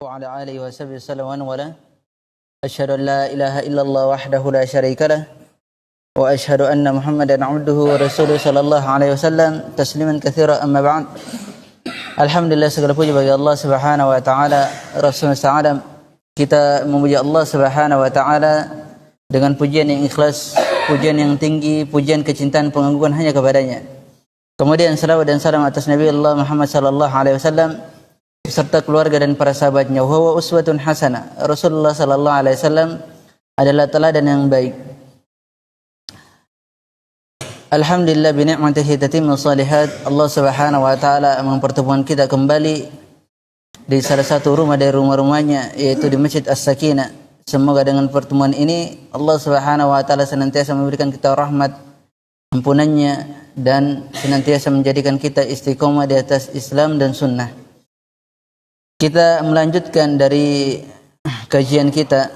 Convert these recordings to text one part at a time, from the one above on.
وعلى آله وصحبه وسلم ولا أشهد أن لا إله إلا الله وحده لا شريك له وأشهد أن محمدا عبده ورسوله صلى الله عليه وسلم تسليما كثيرا أما بعد. Alhamdulillah, segala puji bagi Allah Subhanahu wa taala. Rasulullah SAW, kita memuji Allah Subhanahu wa taala dengan pujian yang ikhlas, pujian yang tinggi, pujian kecintaan pengagungan hanya kepadanya. Kemudian salawat dan salam atas Nabi Allah Muhammad sallallahu alaihi wasallam serta keluarga dan para sahabatnya. Huwa uswatun hasanah. Rasulullah sallallahu alaihi wasallam adalah teladan yang baik. Alhamdulillah bi ni'matihi tatimmu shalihat. Allah Subhanahu wa taala mempertemukan kita kembali di salah satu rumah dari rumah-rumahnya, yaitu di Masjid As-Sakinah. Semoga dengan pertemuan ini Allah Subhanahu wa taala senantiasa memberikan kita rahmat, ampunannya, dan senantiasa menjadikan kita istiqomah di atas Islam dan sunnah. Kita melanjutkan dari kajian kita,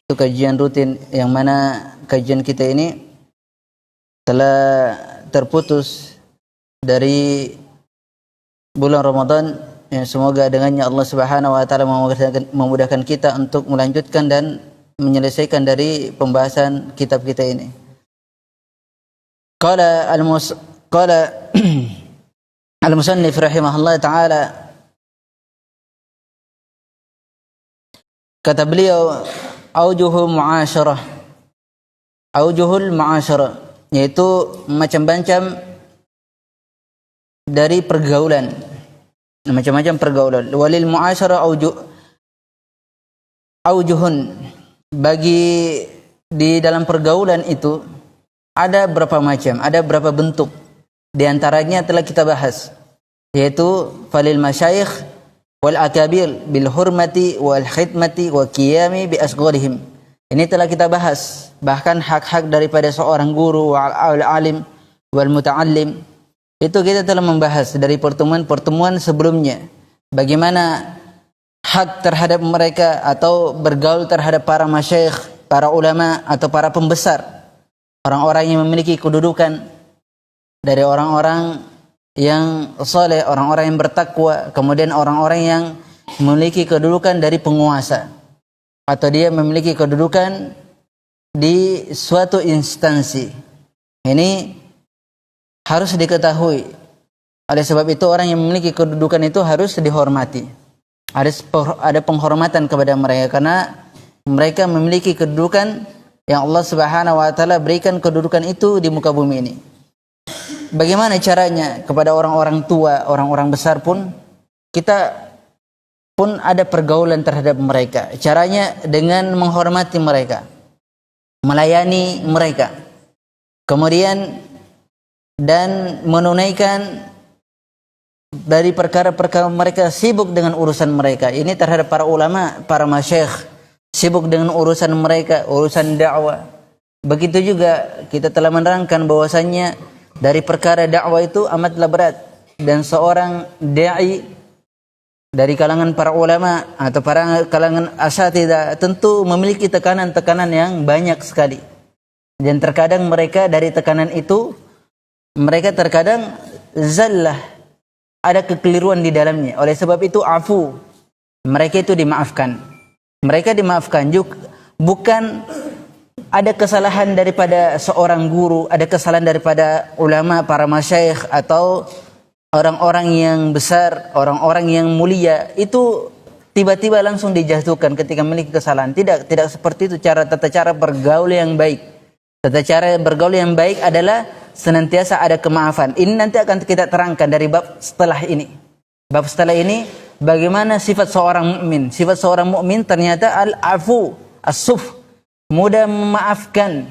itu kajian rutin, yang mana kajian kita ini telah terputus dari bulan Ramadan, yang semoga dengannya Allah Subhanahu wa taala memudahkan kita untuk melanjutkan dan menyelesaikan dari pembahasan kitab kita ini. Qala al-musannif rahimahullah taala, kata beliau, aujuhul mu'asyarah, yaitu macam-macam dari pergaulan, macam-macam pergaulan. Walil mu'asyarah aujuhun, bagi di dalam pergaulan itu ada berapa macam, ada berapa bentuk. Di antaranya telah kita bahas, yaitu falil masyayikh wal akabir bil hurmati wal khidmati wa qiyami bi asgharihim. Ini telah kita bahas. Bahkan hak-hak daripada seorang guru wal alim wal muta'allim, itu kita telah membahas dari pertemuan-pertemuan sebelumnya. Bagaimana hak terhadap mereka atau bergaul terhadap para masyayikh, para ulama atau para pembesar, orang-orang yang memiliki kedudukan dari orang-orang yang saleh, orang-orang yang bertakwa, kemudian orang-orang yang memiliki kedudukan dari penguasa, atau dia memiliki kedudukan di suatu instansi. Ini harus diketahui. Oleh sebab itu orang yang memiliki kedudukan itu harus dihormati. Ada penghormatan kepada mereka karena mereka memiliki kedudukan yang Allah Subhanahu wa taala berikan kedudukan itu di muka bumi ini. Bagaimana caranya kepada orang-orang tua, orang-orang besar pun kita pun ada pergaulan terhadap mereka. Caranya dengan menghormati mereka, melayani mereka, kemudian dan menunaikan dari perkara-perkara mereka sibuk dengan urusan mereka. Ini terhadap para ulama, para masyayikh, sibuk dengan urusan mereka, urusan dakwah. Begitu juga kita telah menerangkan bahwasannya dari perkara dakwah itu amatlah berat, dan seorang da'i dari kalangan para ulama atau para kalangan asatidzah tentu memiliki tekanan-tekanan yang banyak sekali. Dan terkadang mereka dari tekanan itu, mereka terkadang zallah, ada kekeliruan di dalamnya. Oleh sebab itu afu, mereka itu dimaafkan. Mereka dimaafkan juga, bukan ada kesalahan daripada seorang guru, ada kesalahan daripada ulama, para masyayikh atau orang-orang yang besar, orang-orang yang mulia, itu tiba-tiba langsung dijatuhkan ketika memiliki kesalahan. Tidak seperti itu tata cara bergaul yang baik. Tata cara bergaul yang baik adalah senantiasa ada kemaafan. Ini nanti akan kita terangkan dari bab setelah ini. Bab setelah ini, bagaimana sifat seorang mukmin. Sifat seorang mukmin ternyata al-afu, as-suf, mudah memaafkan,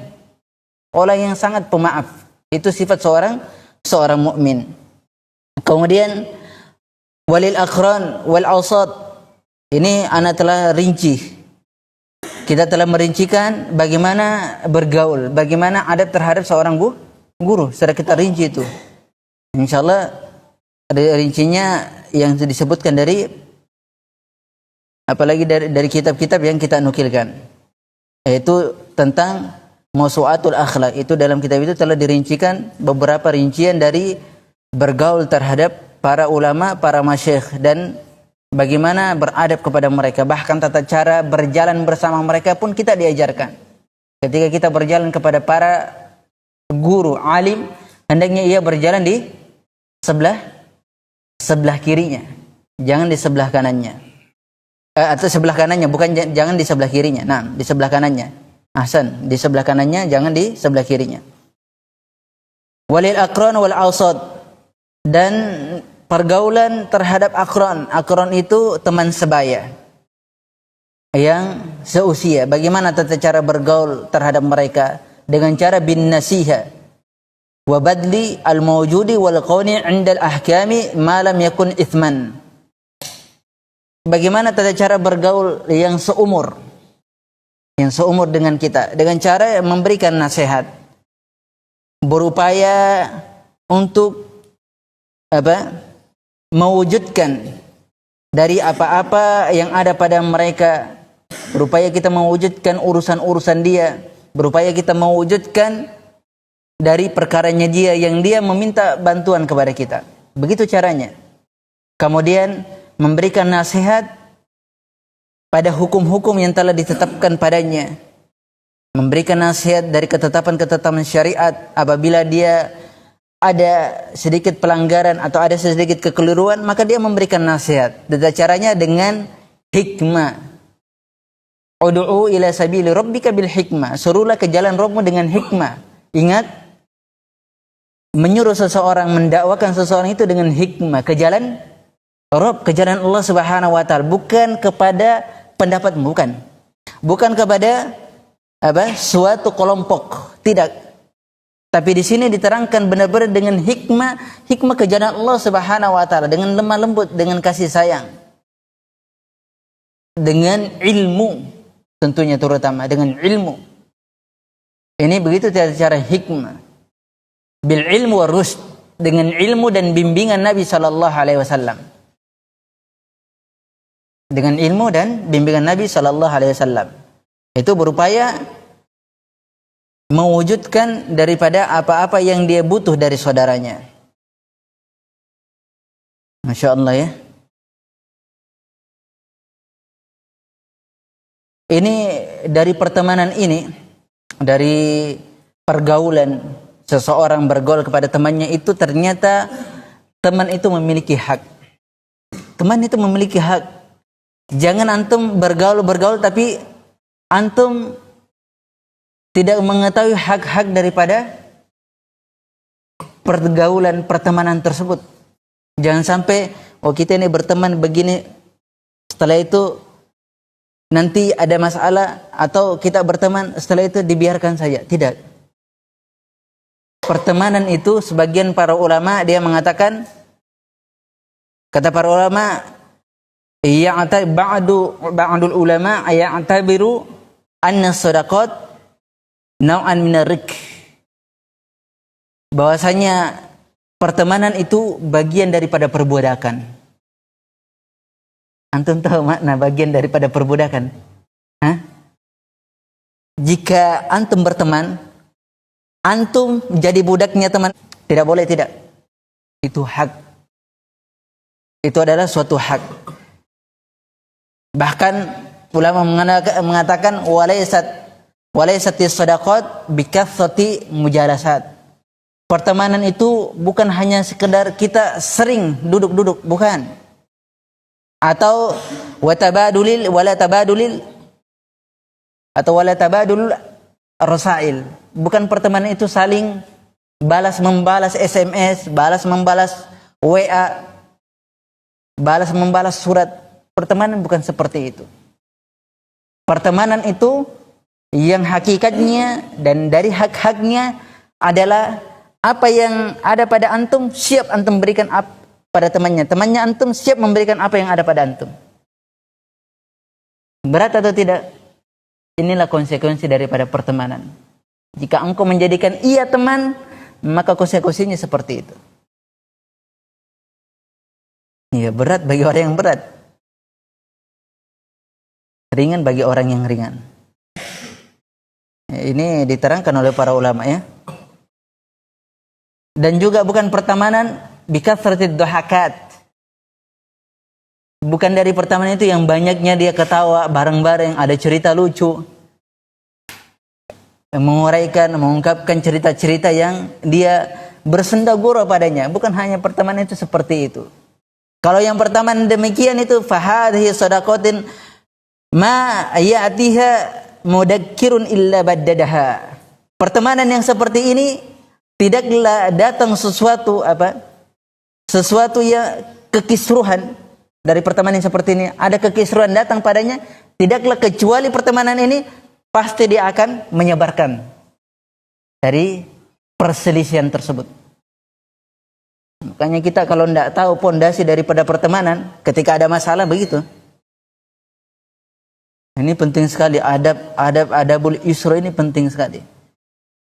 orang yang sangat pemaaf. Itu sifat seorang mukmin. Kemudian walil aqran wal awsat, ini ana telah rinci. Kita telah merincikan bagaimana bergaul, bagaimana adab terhadap seorang guru. Setelah kita rinci itu, insyaallah rincinya yang disebutkan dari apalagi dari kitab-kitab yang kita nukilkan, yaitu tentang Mawsu'atul Akhlaq. Itu dalam kitab itu telah dirincikan beberapa rincian dari bergaul terhadap para ulama, para masyayikh, dan bagaimana beradab kepada mereka, bahkan tata cara berjalan bersama mereka pun kita diajarkan. Ketika kita berjalan kepada para guru, alim, hendaknya ia berjalan di sebelah kirinya, jangan di sebelah kanannya. Atau sebelah kanannya, bukan jangan di sebelah kirinya. Nah, di sebelah kanannya. Ahsan, di sebelah kanannya, jangan di sebelah kirinya. Walil aqran wal awsad, dan pergaulan terhadap aqran. Aqran itu teman sebaya yang seusia. Bagaimana tata cara bergaul terhadap mereka? Dengan cara bin nasiha wa badli al mawjudi wal qawni 'inda al ahkami ma lam yakun ithman. Bagaimana tata cara bergaul yang seumur dengan kita, dengan cara memberikan nasihat, berupaya untuk mewujudkan dari apa-apa yang ada pada mereka, berupaya kita mewujudkan urusan-urusan dia, berupaya kita mewujudkan dari perkaranya dia yang dia meminta bantuan kepada kita. Begitu caranya. Kemudian memberikan nasihat pada hukum-hukum yang telah ditetapkan padanya. Memberikan nasihat dari ketetapan-ketetapan syariat. Apabila dia ada sedikit pelanggaran atau ada sedikit kekeliruan, maka dia memberikan nasihat. Dan caranya dengan hikmah. Ud'u ila sabili rabbika bil hikmah. Suruhlah ke jalan Rabbmu dengan hikmah. Ingat, menyuruh seseorang, mendakwakan seseorang itu dengan hikmah, ke jalan Rabb, ke jalan Allah Subhanahu wa taala, bukan kepada pendapat, bukan kepada suatu kelompok, tidak. Tapi di sini diterangkan benar-benar dengan hikmah ke jalan Allah Subhanahu wa taala, dengan lemah lembut, dengan kasih sayang, dengan ilmu, tentunya terutama dengan ilmu. Ini begitu cara hikmah, bil ilmu wa rusd, dengan ilmu dan bimbingan Nabi sallallahu alaihi wasallam. Dengan ilmu dan bimbingan Nabi sallallahu alaihi wasallam. Itu berupaya mewujudkan daripada apa-apa yang dia butuh dari saudaranya. Masya Allah ya. Ini dari pertemanan ini, dari pergaulan seseorang bergaul kepada temannya itu, ternyata teman itu memiliki hak. Teman itu memiliki hak. Jangan antum bergaul tapi antum tidak mengetahui hak-hak daripada pergaulan pertemanan tersebut. Jangan sampai kita ini berteman begini, setelah itu nanti ada masalah, atau kita berteman setelah itu dibiarkan saja. Tidak. Pertemanan itu, sebagian para ulama dia mengatakan, kata para ulama, ba'dul ulama ya'tabiru anna sadaqat naw'an min ar-rik. Bahwasanya pertemanan itu bagian daripada perbudakan. Antum tahu makna bagian daripada perbudakan? Jika antum berteman, antum jadi budaknya teman, tidak boleh, tidak. Itu hak. Itu adalah suatu hak. Bahkan ulama mengatakan walaisatis sadaqat bikathrati mujalasat. Pertemanan itu bukan hanya sekedar kita sering duduk-duduk, bukan. Atau wala tabadul rasail. Bukan pertemanan itu saling balas-membalas SMS, balas-membalas WA, balas-membalas surat. Pertemanan bukan seperti itu. Pertemanan itu yang hakikatnya dan dari hak-haknya adalah apa yang ada pada antum siap antum berikan pada temannya. Temannya antum siap memberikan apa yang ada pada antum. Berat atau tidak? Inilah konsekuensi daripada pertemanan. Jika engkau menjadikan ia teman, maka konsekuensinya seperti itu. Ya, berat bagi orang yang berat. Ringan bagi orang yang ringan. Ini diterangkan oleh para ulama ya. Dan juga bukan pertemanan bikatratid dhahakat. Bukan dari pertemanan itu yang banyaknya dia ketawa bareng-bareng, ada cerita lucu, menguraikan, mengungkapkan cerita-cerita yang dia bersenda gurau padanya. Bukan hanya pertemanan itu seperti itu. Kalau yang pertemanan demikian itu fahadhi sadaqatin ma ya'tiha mudakkirun illa baddadaha. Pertemanan yang seperti ini tidaklah datang sesuatu yang kekisruhan dari pertemanan yang seperti ini. Ada kekisruhan datang padanya, tidaklah kecuali pertemanan ini pasti dia akan menyebarkan dari perselisihan tersebut. Makanya kita kalau tidak tahu pondasi daripada pertemanan, ketika ada masalah begitu. Ini penting sekali, adabul isra ini penting sekali.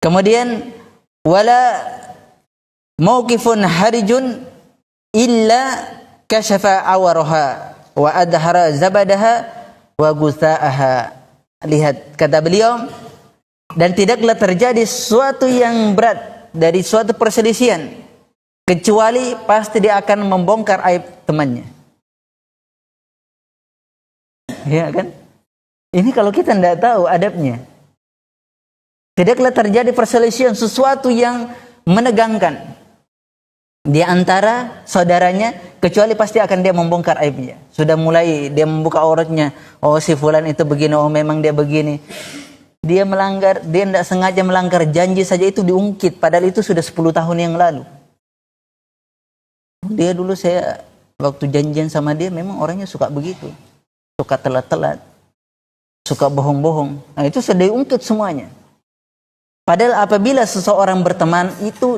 Kemudian wala mauqifun harijun illa kashafa awaraha wa adhara zabadaha wa gusaaha. Lihat kata beliau, dan tidaklah terjadi sesuatu yang berat dari suatu perselisihan kecuali pasti dia akan membongkar aib temannya. Ya kan? Ini kalau kita tidak tahu adabnya. Tidaklah terjadi perselisihan sesuatu yang menegangkan di antara saudaranya kecuali pasti akan dia membongkar aibnya. Sudah mulai dia membuka auratnya. Oh si fulan itu begini, oh memang dia begini. Dia melanggar, dia tidak sengaja melanggar janji saja itu diungkit. Padahal itu sudah 10 tahun yang lalu. Dia dulu saya waktu janjian sama dia memang orangnya suka begitu. Suka telat-telat. Suka bohong-bohong. Nah itu sudah diungkit semuanya. Padahal apabila seseorang berteman itu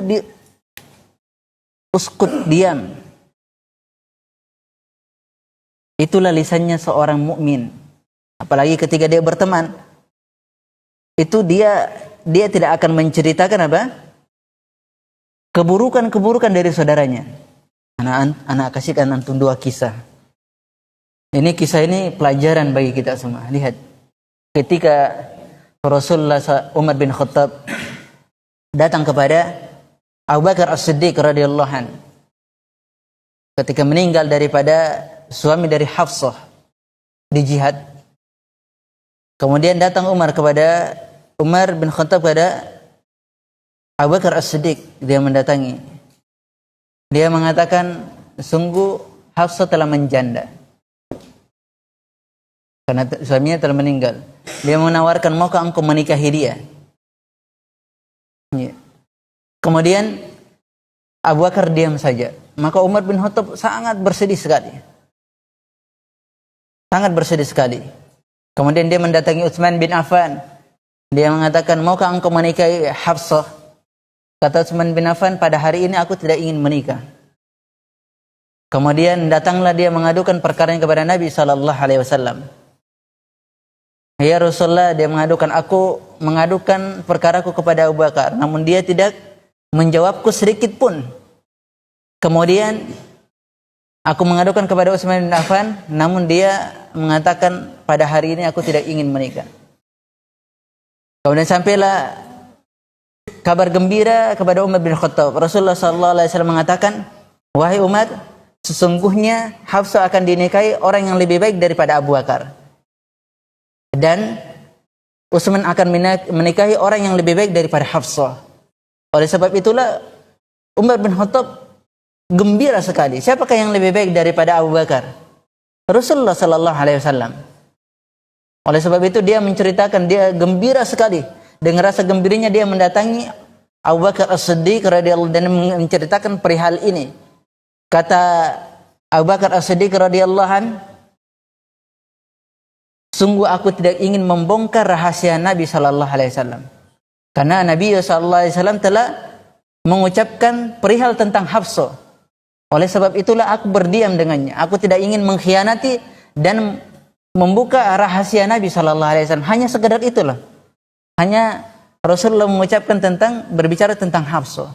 uskut, diam. Itulah lisannya seorang mukmin. Apalagi ketika dia berteman, itu dia tidak akan menceritakan keburukan-keburukan dari saudaranya. Anak kasihkan antum 2 kisah. Kisah ini pelajaran bagi kita semua. Lihat, ketika Rasulullah Umar bin Khattab datang kepada Abu Bakar As-Siddiq radhiyallahu anhu ketika meninggal daripada suami dari Hafsah di jihad. Kemudian datang Umar bin Khattab kepada Abu Bakar As-Siddiq. Dia mendatangi. Dia mengatakan, sungguh Hafsah telah menjanda karena suaminya telah meninggal. Dia menawarkan, maukah engkau menikahi dia? Ya. Kemudian Abu Bakar diam saja. Maka Umar bin Khattab sangat bersedih sekali. Sangat bersedih sekali. Kemudian dia mendatangi Utsman bin Affan. Dia mengatakan, maukah engkau menikahi Hafsah? Kata Utsman bin Affan, pada hari ini aku tidak ingin menikah. Kemudian datanglah dia mengadukan perkaranya kepada Nabi SAW. Ya Rasulullah, dia aku mengadukan perkaraku kepada Abu Bakar, namun dia tidak menjawabku sedikit pun. Kemudian aku mengadukan kepada Utsman bin Affan, namun dia mengatakan pada hari ini aku tidak ingin menikah. Kemudian sampailah kabar gembira kepada Umar bin Khattab. Rasulullah SAW mengatakan, wahai Umar, sesungguhnya Hafsah akan dinikahi orang yang lebih baik daripada Abu Bakar. Dan Utsman akan menikahi orang yang lebih baik daripada Hafsah. Oleh sebab itulah Umar bin Khattab gembira sekali. Siapakah yang lebih baik daripada Abu Bakar? Rasulullah SAW. Oleh sebab itu dia menceritakan, dia gembira sekali. Dengan rasa gembiranya dia mendatangi Abu Bakar As-Siddiq radhiyallahu dan menceritakan perihal ini. Kata Abu Bakar As-Siddiq radhiyallahu an, sungguh aku tidak ingin membongkar rahasia Nabi sallallahu alaihi wasallam. Karena Nabi sallallahu alaihi wasallam telah mengucapkan perihal tentang Hafsah. Oleh sebab itulah aku berdiam dengannya. Aku tidak ingin mengkhianati dan membuka rahasia Nabi sallallahu alaihi wasallam. Hanya sekedar itulah. Hanya Rasulullah mengucapkan berbicara tentang Hafsah.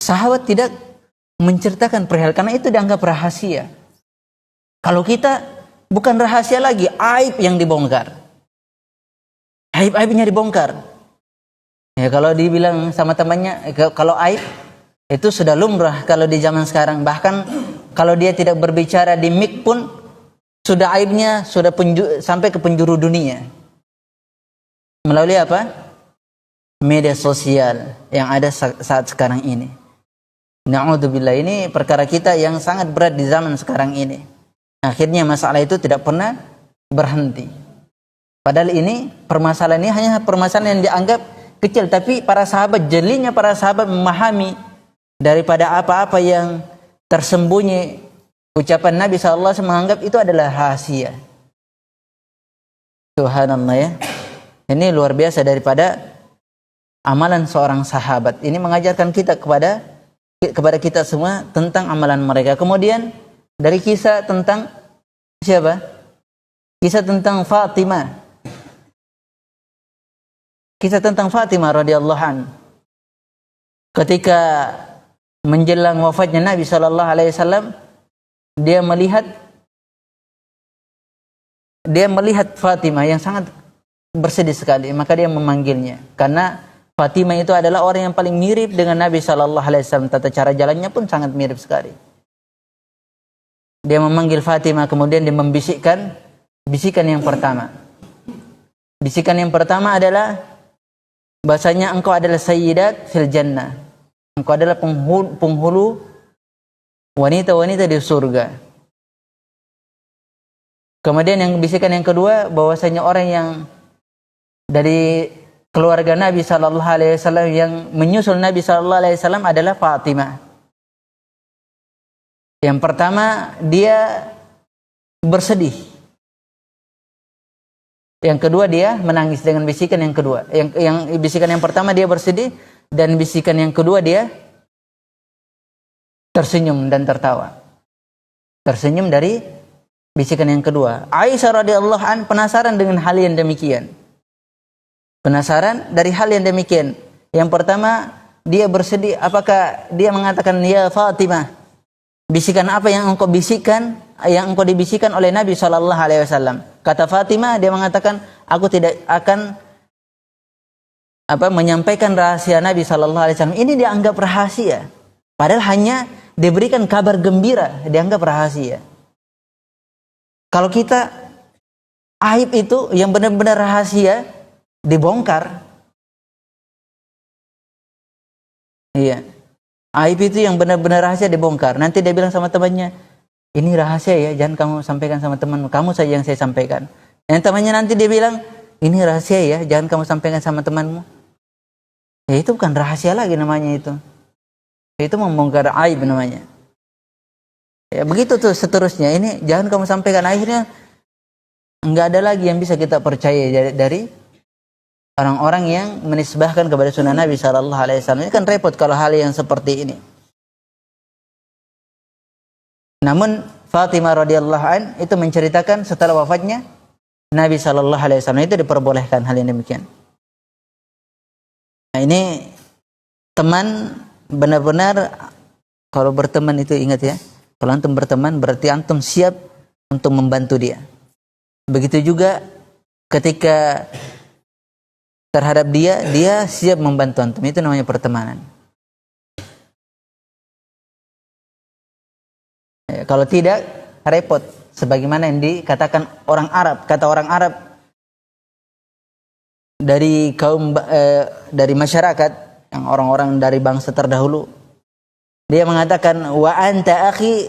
Sahabat tidak menceritakan perihal karena itu dianggap rahasia. Kalau kita bukan rahasia lagi, aib yang dibongkar. Aib-aibnya dibongkar. Ya kalau dibilang sama temannya, kalau aib itu sudah lumrah kalau di zaman sekarang. Bahkan kalau dia tidak berbicara di mic pun sudah aibnya sudah sampai ke penjuru dunia. Melalui apa? Media sosial yang ada saat sekarang ini. Na'udzubillah, ini perkara kita yang sangat berat di zaman sekarang ini. Akhirnya masalah itu tidak pernah berhenti. Padahal ini permasalahan ini hanya permasalahan yang dianggap kecil, tapi para sahabat, jelinya para sahabat memahami daripada apa-apa yang tersembunyi. Ucapan Nabi SAW menganggap itu adalah rahasia. Subhanallah ya. Ini luar biasa daripada amalan seorang sahabat. Ini mengajarkan kita kepada kita semua tentang amalan mereka. Kemudian dari kisah tentang siapa? Kisah tentang Fatimah. Kisah tentang Fatimah radhiyallahu an. Ketika menjelang wafatnya Nabi SAW, dia melihat Fatimah yang sangat bersedih sekali, maka dia memanggilnya. Karena Fatimah itu adalah orang yang paling mirip dengan Nabi SAW. Tata cara jalannya pun sangat mirip sekali. Dia memanggil Fatimah, kemudian dia membisikkan bisikan yang pertama. Bisikan yang pertama adalah bahasanya engkau adalah sayyidat fil jannah. Engkau adalah penghulu wanita-wanita di surga. Kemudian yang bisikan yang kedua, bahwasanya orang yang dari keluarga Nabi sallallahu alaihi wasallam yang menyusul Nabi sallallahu alaihi wasallam adalah Fatimah. Yang pertama dia bersedih. Yang kedua dia menangis dengan bisikan yang kedua. Yang bisikan yang pertama dia bersedih, dan bisikan yang kedua dia tersenyum dan tertawa. Tersenyum dari bisikan yang kedua. Aisyah radhiyallahu an penasaran dengan hal yang demikian. Penasaran dari hal yang demikian. Yang pertama, dia bersedih. Apakah dia mengatakan, ya Fatimah, bisikan apa yang engkau bisikan, yang engkau dibisikkan oleh Nabi SAW? Kata Fatimah, dia mengatakan, aku tidak akan menyampaikan rahasia Nabi SAW. Ini dianggap rahasia. Padahal hanya diberikan kabar gembira, dianggap rahasia. Kalau kita, aib itu yang benar-benar rahasia dibongkar. Iya. Aib itu yang benar-benar rahasia dibongkar. Nanti dia bilang sama temannya, ini rahasia ya, jangan kamu sampaikan sama temanmu, kamu saja yang saya sampaikan. Yang temannya nanti dia bilang, ini rahasia ya, jangan kamu sampaikan sama temanmu. Ya itu bukan rahasia lagi namanya itu. Itu membongkar aib namanya. Ya begitu tuh seterusnya. Ini jangan kamu sampaikan, akhirnya enggak ada lagi yang bisa kita percaya dari orang-orang yang menisbahkan kepada sunnah Nabi SAW. Ini kan repot kalau hal yang seperti ini. Namun Fatimah radhiyallahu an itu menceritakan setelah wafatnya Nabi SAW itu diperbolehkan hal yang demikian. Nah ini teman benar-benar, kalau berteman itu ingat ya, kalau antum berteman berarti antum siap untuk membantu dia. Begitu juga ketika terhadap dia siap membantu antum. Itu namanya pertemanan. Ya, kalau tidak, repot. Sebagaimana yang dikatakan orang Arab, kata orang Arab dari dari masyarakat, yang orang-orang dari bangsa terdahulu, dia mengatakan, wa anta akhi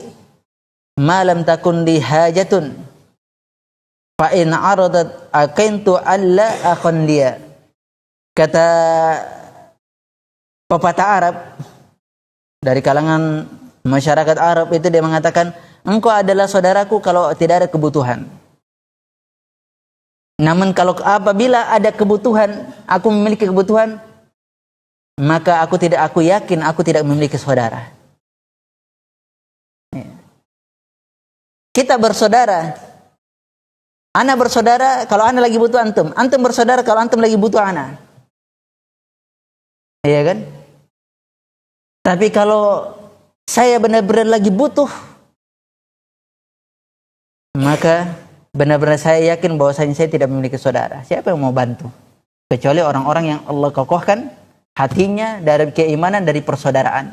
ma lam takun li hajatun fa in aradat akantu alla akhon dia. Kata pepatah Arab dari kalangan masyarakat Arab itu, dia mengatakan, engkau adalah saudaraku kalau tidak ada kebutuhan. Namun kalau apabila ada kebutuhan, aku memiliki kebutuhan, maka aku yakin aku tidak memiliki saudara. Kita bersaudara. Ana bersaudara kalau ana lagi butuh antum. Antum bersaudara kalau antum lagi butuh ana. Iya kan? Tapi kalau saya benar-benar lagi butuh, maka benar-benar saya yakin bahwasanya saya tidak memiliki saudara. Siapa yang mau bantu? Kecuali orang-orang yang Allah kokohkan hatinya dari keimanan, dari persaudaraan.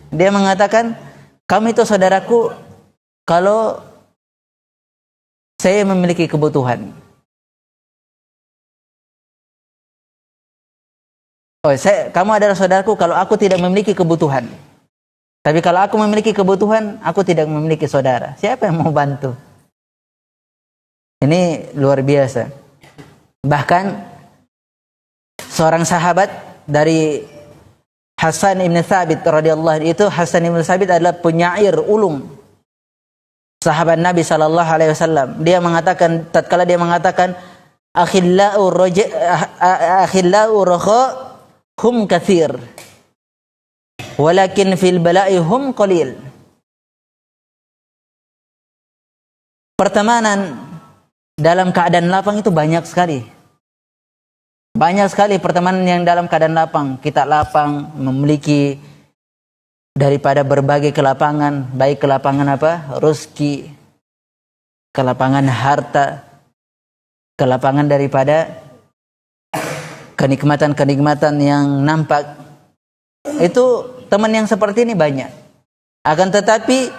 Dia mengatakan, kamu itu saudaraku kalau saya memiliki kebutuhan. Kamu adalah saudaraku kalau aku tidak memiliki kebutuhan. Tapi kalau aku memiliki kebutuhan, aku tidak memiliki saudara. Siapa yang mau bantu? Ini luar biasa. Bahkan seorang sahabat dari Hasan ibn Thabit radhiyallahu anhu, itu Hasan ibn Thabit adalah penyair ulung sahabat Nabi sallallahu alaihi wasallam. Dia mengatakan, tatkala dia mengatakan akhillau rakha hum katsir walakin fil bala'i hum qalil. Pertemanan dalam keadaan lapang itu banyak sekali. Banyak sekali pertemanan yang dalam keadaan lapang. Kita lapang, memiliki daripada berbagai kelapangan, baik kelapangan apa? Rezeki, kelapangan harta, kelapangan daripada kenikmatan-kenikmatan yang nampak. Itu teman yang seperti ini banyak. Akan tetapi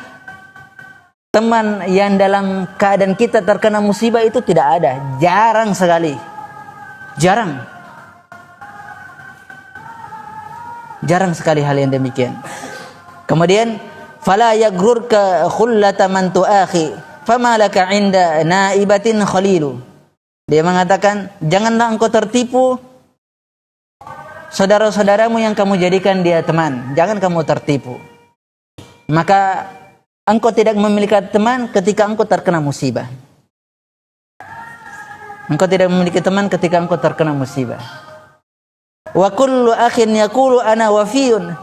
teman yang dalam keadaan kita terkena musibah itu tidak ada. Jarang sekali. Jarang. Jarang sekali hal yang demikian. Kemudian fala yagrurka khullata man tuakhi fama laka 'inda naibatin khalilu. Dia mengatakan, janganlah engkau tertipu saudara-saudaramu yang kamu jadikan dia teman. Jangan kamu tertipu. Maka engkau tidak memiliki teman ketika engkau terkena musibah. Engkau tidak memiliki teman ketika engkau terkena musibah. Wa kullu akhin yaqulu ana wafiyun.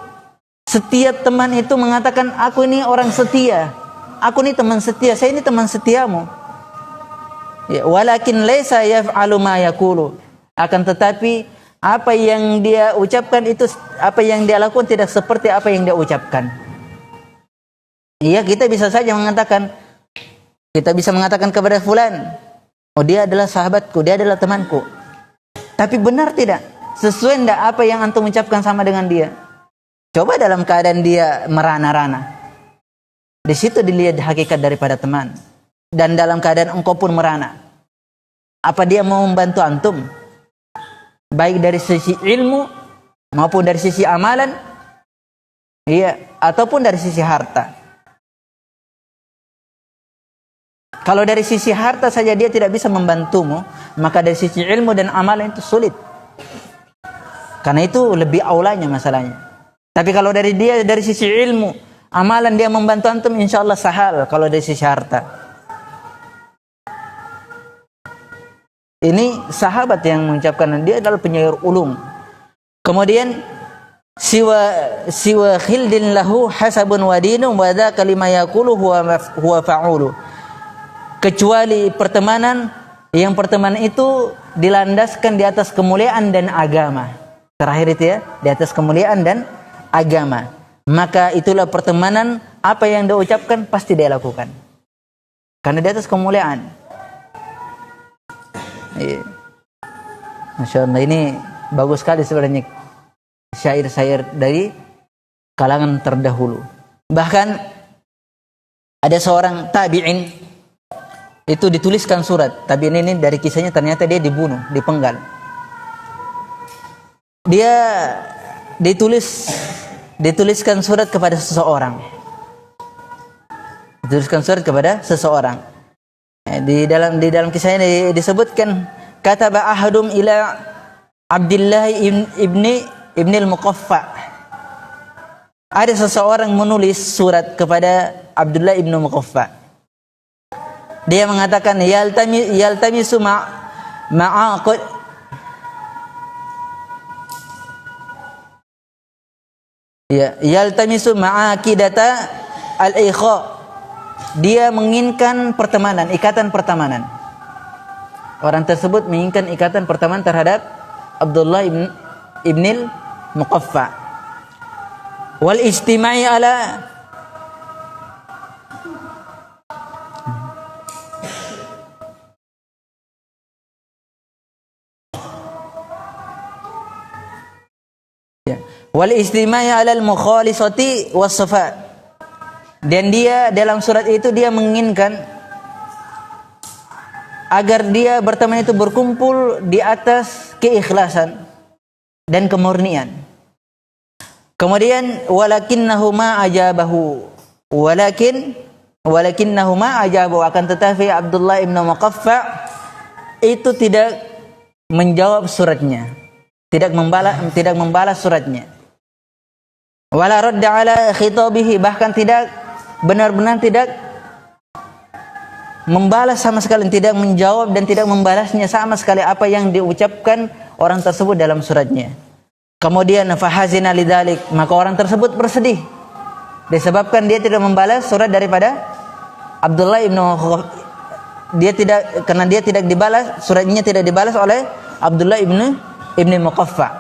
Setiap teman itu mengatakan, aku ini orang setia. Aku ini teman setia. Saya ini teman setiamu. Ya, walakin laisa yaf'alu ma yaqulu. Akan tetapi apa yang dia ucapkan itu, apa yang dia lakukan tidak seperti apa yang dia ucapkan. Iya, kita bisa saja mengatakan, kita bisa mengatakan kepada fulan, oh dia adalah sahabatku, dia adalah temanku. Tapi benar tidak? Sesuai tidak apa yang antum ucapkan sama dengan dia? Coba dalam keadaan dia merana-rana. Di situ dilihat hakikat daripada teman. Dan dalam keadaan engkau pun merana. Apa dia mau membantu antum? Baik dari sisi ilmu maupun dari sisi amalan, iya, ataupun dari sisi harta. Kalau dari sisi harta saja dia tidak bisa membantumu, maka dari sisi ilmu dan amalan itu sulit. Karena itu lebih aulanya masalahnya. Tapi kalau dari sisi ilmu, amalan dia membantu antum, insya Allah sahal kalau dari sisi harta. Ini sahabat yang mengucapkan, dia adalah penyair ulung. Kemudian siwa khildin lahu hasabun wadinu wa dzaka lima yaqulu huwa fa'ulu. Kecuali pertemanan, yang pertemanan itu dilandaskan di atas kemuliaan dan agama. Terakhir itu ya, di atas kemuliaan dan agama. Maka itulah pertemanan, apa yang dia ucapkan pasti dia lakukan. Karena di atas kemuliaan. Masya Allah, ini bagus sekali sebenarnya syair-syair dari kalangan terdahulu. Bahkan ada seorang tabi'in, itu dituliskan surat. Tapi ini dari kisahnya ternyata dia dibunuh, dipenggal. Dia dituliskan surat kepada seseorang. Dituliskan surat kepada seseorang. Di dalam kisahnya disebutkan, kataba ahadum ila Abdullah ibni al-Muqaffa. Ada seseorang menulis surat kepada Abdullah ibn Muqaffa. Dia mengatakan yaltamisu ma'aqid ya yaltamisu ma'aqidata al-ikha. Dia menginginkan pertemanan, ikatan pertemanan. Orang tersebut menginginkan ikatan pertemanan terhadap Abdullah ibn Muqaffa. Wal ijtima'i ala wal istimai 'alal mukhalisati was safa. Dan dia dalam surat itu dia menginginkan agar dia berteman itu berkumpul di atas keikhlasan dan kemurnian. Kemudian walakinnahuma ajabahu. Walakinnahuma ajabahu, akan tetapi Abdullah ibn Muqaffa itu tidak menjawab suratnya, tidak membalas suratnya. Wala radda ala khitabihi, bahkan tidak benar-benar tidak membalas sama sekali, tidak menjawab dan tidak membalasnya sama sekali apa yang diucapkan orang tersebut dalam suratnya. Kemudian fahazina lidzalik, maka orang tersebut bersedih disebabkan dia tidak membalas surat daripada Abdullah ibn karena dia tidak dibalas, suratnya tidak dibalas oleh Abdullah ibn Muqaffa.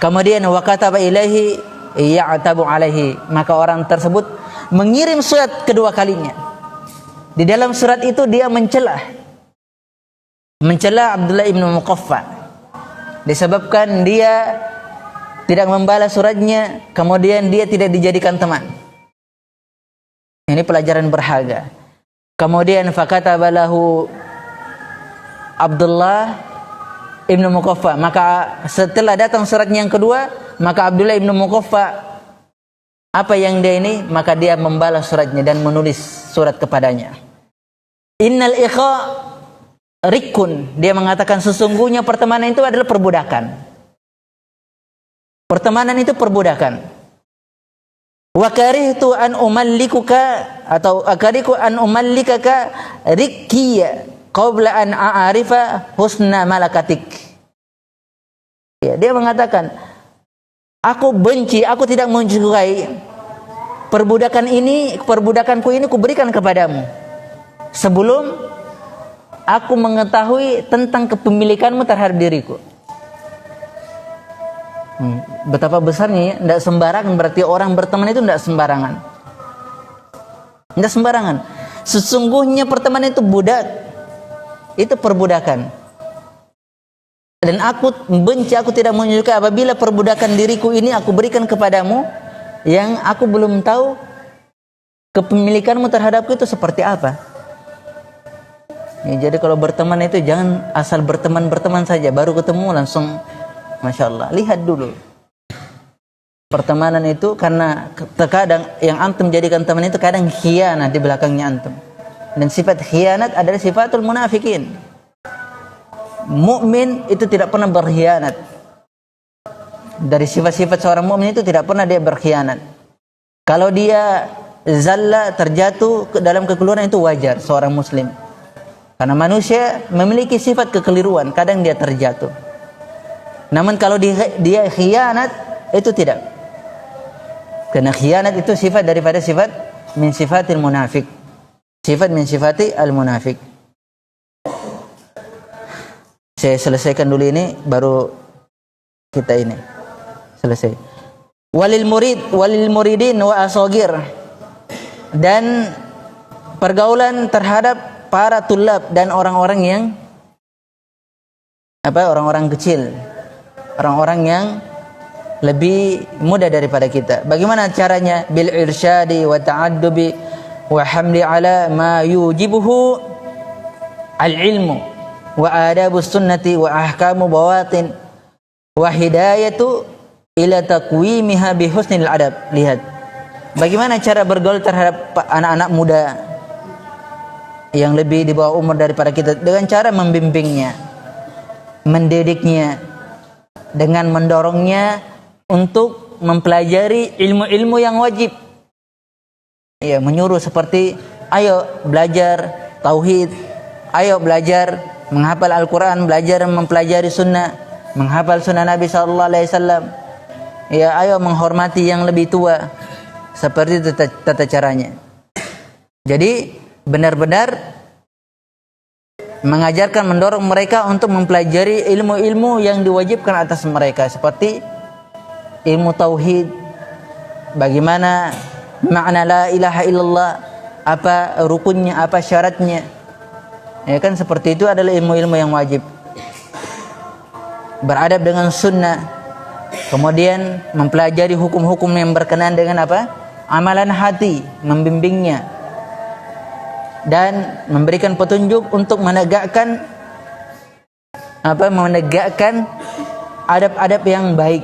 Kemudian wa kataba ilaihi ya'tabu alaihi, maka orang tersebut mengirim surat kedua kalinya. Di dalam surat itu dia mencela Abdullah ibn Muqaffa disebabkan dia tidak membalas suratnya, kemudian dia tidak dijadikan teman. Ini pelajaran berharga. Kemudian fakataba lahu Abdullah ibn Muqaffa, maka setelah datang suratnya yang kedua, maka Abdullah ibn Muqaffa apa yang dia ini, maka dia membalas suratnya dan menulis surat kepadanya. Innal ikha rikun, dia mengatakan sesungguhnya pertemanan itu adalah perbudakan. Pertemanan itu perbudakan. Wa karihtu an umallikuka atau akariku an umallikaka rikkiya qabla an a'arifa husna malakatik. Ya, dia mengatakan, aku benci, aku tidak menyukai perbudakanku ini kuberikan kepadamu sebelum aku mengetahui tentang kepemilikanmu terhadap diriku. Betapa besarnya ya, tidak sembarangan, berarti orang berteman itu tidak sembarangan. Tidak sembarangan. Sesungguhnya pertemanan itu budak, itu perbudakan. Dan aku benci, aku tidak menyukai apabila perbudakan diriku ini aku berikan kepadamu yang aku belum tahu kepemilikanmu terhadapku itu seperti apa. Ya, jadi kalau berteman itu jangan asal berteman saja, baru ketemu langsung Masya Allah, lihat dulu pertemanan itu, karena terkadang yang antum jadikan teman itu kadang khianat di belakangnya antum. Dan sifat khianat adalah sifatul munafikin. Mukmin itu tidak pernah berkhianat. Dari sifat-sifat seorang mukmin itu tidak pernah dia berkhianat. Kalau dia zalla, terjatuh dalam kekeliruan, itu wajar seorang muslim. Karena manusia memiliki sifat kekeliruan, kadang dia terjatuh. Namun kalau dia khianat, itu tidak. Karena khianat itu sifat daripada sifat min sifatil munafik. Sifat min sifati al-munafik. Saya selesaikan dulu ini, baru kita ini selesai. Walil muridin wa asogir, dan pergaulan terhadap para tulab dan orang-orang yang orang-orang kecil, orang-orang yang lebih muda daripada kita. Bagaimana caranya? Bil irsyadi wa ta'addubi wa hamli ala ma yujibuhu al ilmu wa adabus sunnati wa ahkamu bawatin wa hidayatu ila taqwimiha bi husnil adab. Lihat bagaimana cara bergaul terhadap anak-anak muda yang lebih di bawah umur daripada kita, dengan cara membimbingnya, mendidiknya, dengan mendorongnya untuk mempelajari ilmu-ilmu yang wajib. Ya, menyuruh seperti ayo belajar tauhid, ayo belajar menghafal Al-Quran, belajar mempelajari sunnah, menghafal sunnah Nabi SAW. Ya, ayo menghormati yang lebih tua. Seperti itu tata caranya. Jadi benar-benar mengajarkan, mendorong mereka untuk mempelajari ilmu-ilmu yang diwajibkan atas mereka, seperti ilmu tauhid, bagaimana makna la ilaha illallah, apa rukunnya, apa syaratnya. Ya kan, seperti itu adalah ilmu-ilmu yang wajib. Beradab dengan sunnah, Kemudian mempelajari hukum-hukum yang berkenaan dengan apa? Amalan hati, membimbingnya dan memberikan petunjuk untuk menegakkan adab-adab yang baik,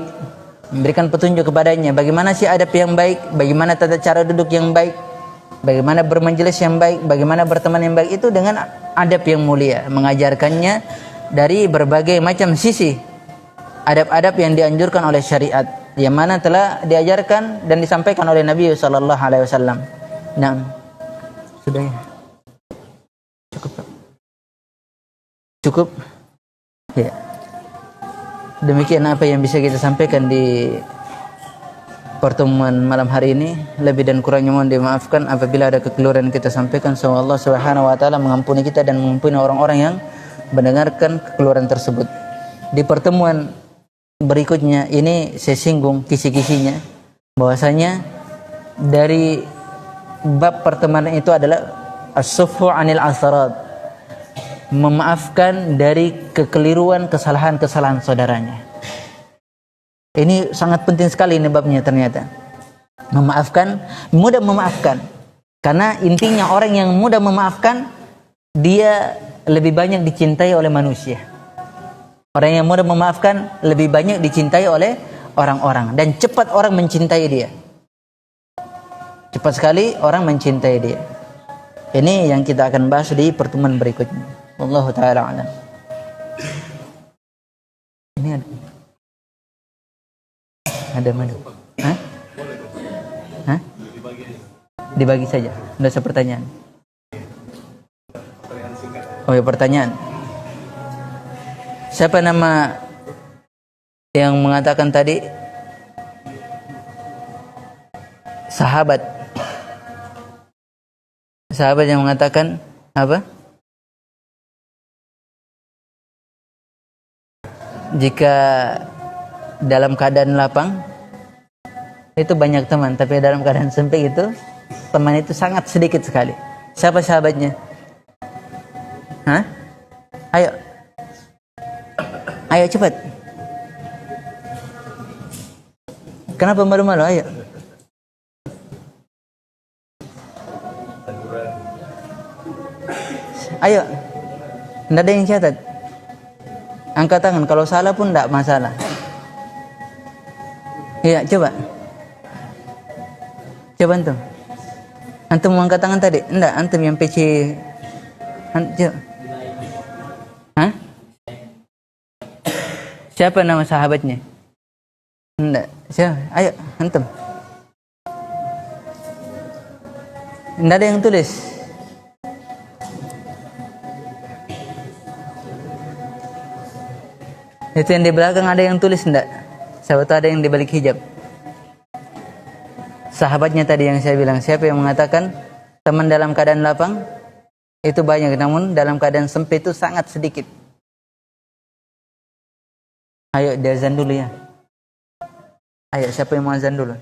memberikan petunjuk kepadanya bagaimana sih adab yang baik, bagaimana tata cara duduk yang baik, bagaimana bermajelis yang baik, bagaimana berteman yang baik, itu dengan adab yang mulia, mengajarkannya dari berbagai macam sisi adab-adab yang dianjurkan oleh syariat, yang mana telah diajarkan dan disampaikan oleh Nabi sallallahu alaihi wasallam. Nah, sudah ya. Cukup, Pak. Cukup. Ya. Demikian apa yang bisa kita sampaikan di pertemuan malam hari ini. Lebih dan kurangnya mohon dimaafkan apabila ada kekeliruan kita sampaikan. Semoga Allah Subhanahu wa taala mengampuni kita dan mengampuni orang-orang yang mendengarkan kekeliruan tersebut. Di pertemuan berikutnya ini saya singgung kisi-kisinya, bahwasanya dari bab pertemanan itu adalah as-sufhu 'anil asarat, memaafkan dari kekeliruan, kesalahan-kesalahan saudaranya. Ini sangat penting sekali ini babnya ternyata. Memaafkan, mudah memaafkan. Karena intinya orang yang mudah memaafkan, dia lebih banyak dicintai oleh manusia. Orang yang mudah memaafkan lebih banyak dicintai oleh orang-orang, dan cepat orang mencintai dia. Cepat sekali orang mencintai dia. Ini yang kita akan bahas di pertemuan berikutnya. Wallahu taala alam. Ini ada madu. Hah? Hah? Dibagi saja. Tidak usah pertanyaan. Oh ya, pertanyaan. Siapa nama yang mengatakan tadi sahabat yang mengatakan apa? Jika dalam keadaan lapang itu banyak teman, tapi dalam keadaan sempit itu teman itu sangat sedikit sekali. Siapa sahabatnya? Hah? Ayo cepat. Kenapa malu-malu? Ayo. Ayo. Tidak ada yang catat. Angkat tangan. Kalau salah pun tidak masalah. Iya, coba. Coba antum. Antum mau angkat tangan tadi? Tidak, antum yang PC. Coba. Hah? Siapa nama sahabatnya? Enggak. Siapa? Ayo, antum. Enggak ada yang tulis. Itu yang di belakang ada yang tulis enggak? Siapa tahu ada yang di balik hijab. Sahabatnya tadi yang saya bilang, siapa yang mengatakan teman dalam keadaan lapang itu banyak, namun dalam keadaan sempit itu sangat sedikit. Ayo, dia azan dulu ya. Ayo, siapa yang mau azan dulu?